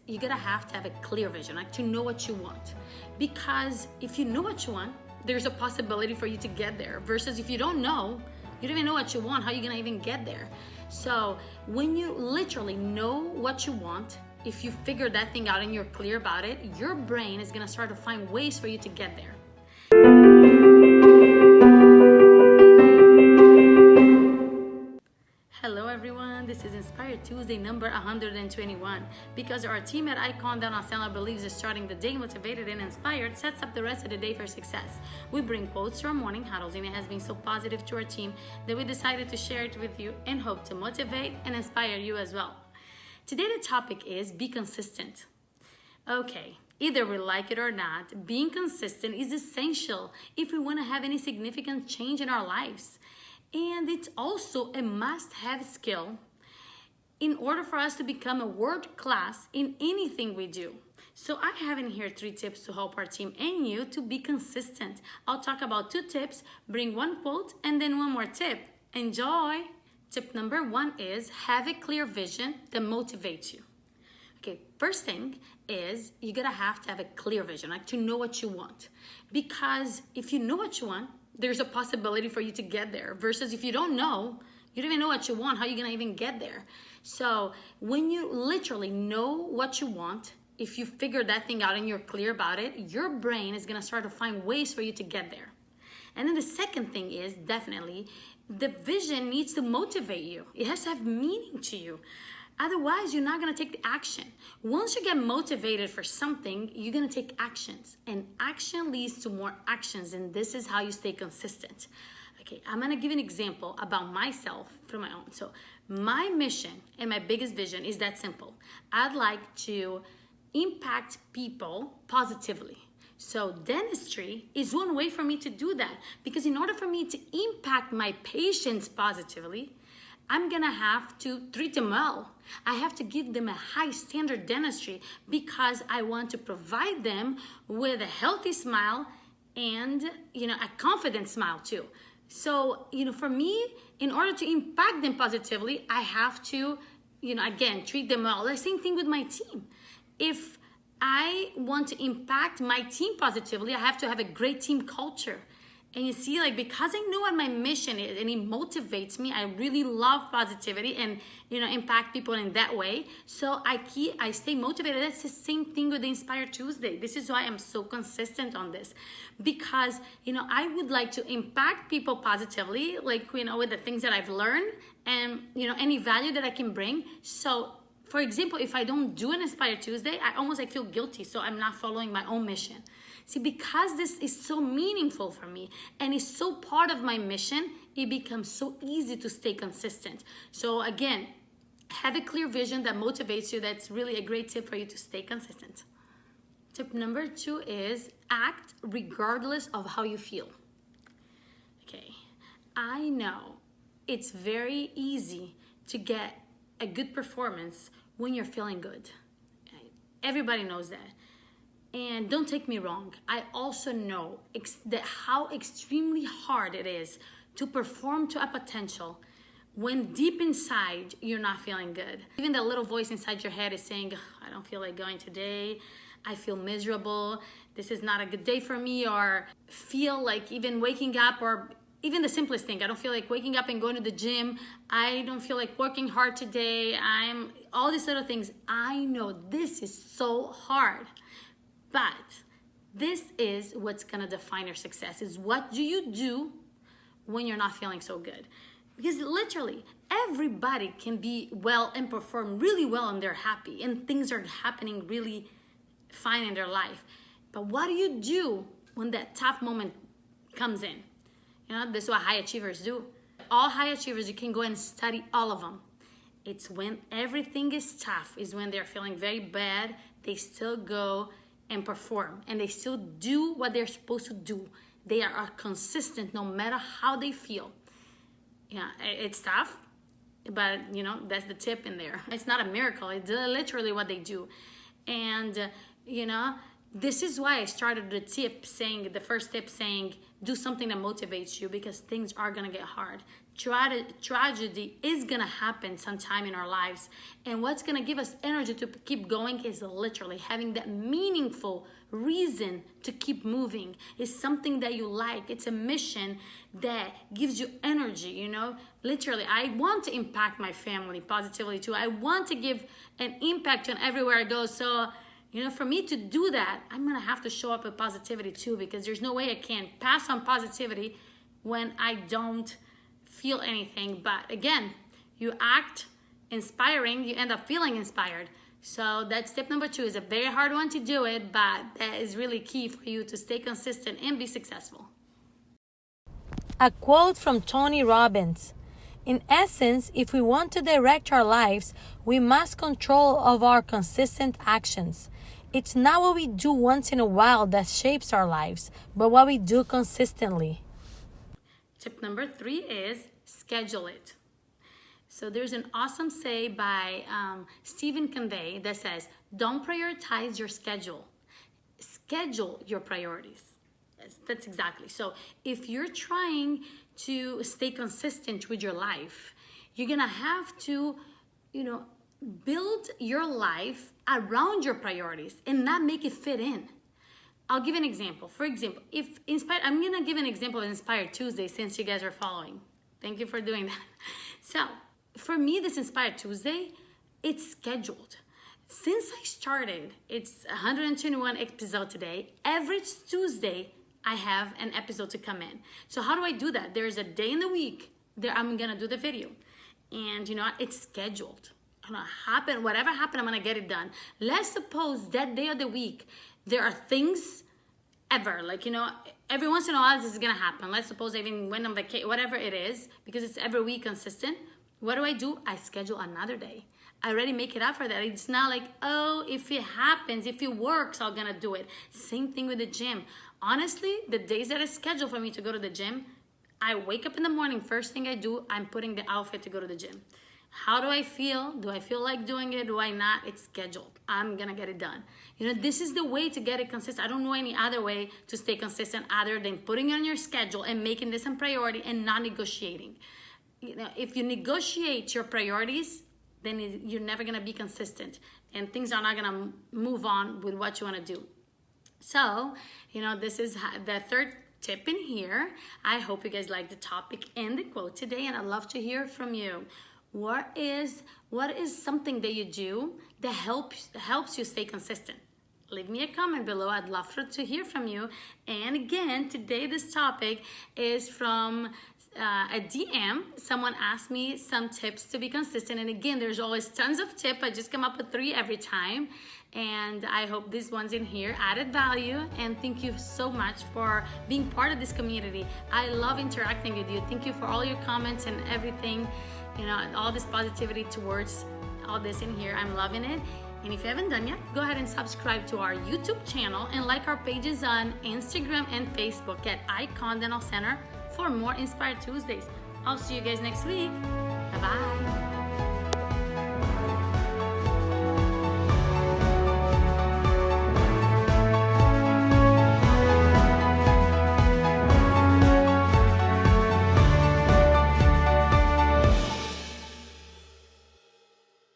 you're gonna have to have a clear vision, like to know what you want. Because if you know what you want, there's a possibility for you to get there. Versus if you don't know, you don't even know what you want, how are you gonna even get there? So when you literally know what you want, if you figure that thing out and you're clear about it, your brain is gonna start to find ways for you to get there. Hello everyone, this is Inspired Tuesday number 121. Because our team at Icon Down Asana believes that starting the day motivated and inspired sets up the rest of the day for success. We bring quotes to our morning huddles, and it has been so positive to our team that we decided to share it with you and hope to motivate and inspire you as well. Today the topic is be consistent. Okay, either we like it or not, being consistent is essential if we want to have any significant change in our lives. And it's also a must-have skill in order for us to become a world class in anything we do. So I have in here 3 tips to help our team and you to be consistent. I'll talk about 2 tips, bring 1 quote, and then 1 more tip. Enjoy! Tip number 1 is have a clear vision that motivates you. Okay, first thing is you're gonna have to have a clear vision, like to know what you want. Because if you know what you want, there's a possibility for you to get there. Versus if you don't know, you don't even know what you want, how are you gonna even get there? So when you literally know what you want, if you figure that thing out and you're clear about it, your brain is gonna start to find ways for you to get there. And then the second thing is definitely the vision needs to motivate you. It has to have meaning to you. Otherwise, you're not gonna take the action. Once you get motivated for something, you're gonna take actions. And action leads to more actions, and this is how you stay consistent. Okay, I'm gonna give an example about myself from my own. So my mission and my biggest vision is that simple. I'd like to impact people positively. So dentistry is one way for me to do that. Because in order for me to impact my patients positively, I'm gonna have to treat them well. I have to give them a high standard dentistry because I want to provide them with a healthy smile and, a confident smile too. So, for me, in order to impact them positively, I have to, again, treat them well. The same thing with my team. If I want to impact my team positively, I have to have a great team culture. And you see, because I know what my mission is and it motivates me, I really love positivity and, impact people in that way. So I stay motivated. That's the same thing with the Inspire Tuesday. This is why I'm so consistent on this. Because, I would like to impact people positively, with the things that I've learned and, any value that I can bring. So, for example, if I don't do an Inspire Tuesday, I feel guilty. So I'm not following my own mission. See, because this is so meaningful for me and is so part of my mission, it becomes so easy to stay consistent. So again, have a clear vision that motivates you. That's really a great tip for you to stay consistent. Tip number 2 is act regardless of how you feel. Okay, I know it's very easy to get a good performance when you're feeling good. Okay? Everybody knows that. And don't take me wrong, I also know how extremely hard it is to perform to a potential when deep inside you're not feeling good. Even that little voice inside your head is saying, I don't feel like going today, I feel miserable, this is not a good day for me, or feel like even waking up, or even the simplest thing, I don't feel like waking up and going to the gym, I don't feel like working hard today, all these little things. I know this is so hard. But this is what's gonna define your success, is what do you do when you're not feeling so good? Because literally, everybody can be well and perform really well and they're happy and things are happening really fine in their life. But what do you do when that tough moment comes in? This is what high achievers do. All high achievers, you can go and study all of them. It's when everything is tough, is when they're feeling very bad, they still go and perform, and they still do what they're supposed to do. They are consistent no matter how they feel. Yeah, it's tough, but that's the tip in there. It's not a miracle, it's literally what they do. And This is why I started the first tip saying, do something that motivates you, because things are gonna get hard. Tragedy is gonna happen sometime in our lives. And what's gonna give us energy to keep going is literally having that meaningful reason to keep moving. It's something that you like. It's a mission that gives you energy, you know? Literally, I want to impact my family positively too. I want to give an impact on everywhere I go. So, you know, for me to do that, I'm gonna have to show up with positivity too, because there's no way I can pass on positivity when I don't feel anything. But again, you act inspiring, you end up feeling inspired. So that's tip number 2. It's a very hard one to do it, but that is really key for you to stay consistent and be successful. A quote from Tony Robbins. In essence, if we want to direct our lives, we must control of our consistent actions. It's not what we do once in a while that shapes our lives, but what we do consistently. Tip number 3 is schedule it. So there's an awesome say by Stephen Covey that says, don't prioritize your schedule. Schedule your priorities. That's exactly. So if you're trying to stay consistent with your life, you're going to have to, build your life around your priorities and not make it fit in. I'll give an example. For example, I'm going to give an example of Inspired Tuesday since you guys are following. Thank you for doing that. So for me, this Inspired Tuesday, it's scheduled. Since I started, it's 121 episode today. Every Tuesday, I have an episode to come in. So how do I do that? There's a day in the week that I'm gonna do the video. And it's scheduled. Whatever happened, I'm gonna get it done. Let's suppose that day of the week, there are things ever, every once in a while this is gonna happen. Let's suppose I even went on vacation, whatever it is, because it's every week consistent. What do? I schedule another day. I already make it up for that. It's not like, if it happens, if it works, I'm gonna do it. Same thing with the gym. Honestly, the days that are scheduled for me to go to the gym, I wake up in the morning, first thing I do, I'm putting the outfit to go to the gym. How do I feel? Do I feel like doing it? Do I not? It's scheduled. I'm gonna get it done. This is the way to get it consistent. I don't know any other way to stay consistent other than putting it on your schedule and making this a priority and not negotiating. If you negotiate your priorities, then you're never gonna be consistent and things are not gonna move on with what you wanna do. So, this is the third tip in here. I hope you guys like the topic and the quote today, and I'd love to hear from you. What is something that you do that helps you stay consistent? Leave me a comment below. I'd love to hear from you. And again, today this topic is from a DM. Someone asked me some tips to be consistent. And again, there's always tons of tips. I just come up with 3 every time. And I hope these ones in here added value. And thank you so much for being part of this community. I love interacting with you. Thank you for all your comments and everything. All this positivity towards all this in here. I'm loving it. And if you haven't done yet, go ahead and subscribe to our YouTube channel and like our pages on Instagram and Facebook at Icon Dental Center for more Inspired Tuesdays. I'll see you guys next week. Bye-bye.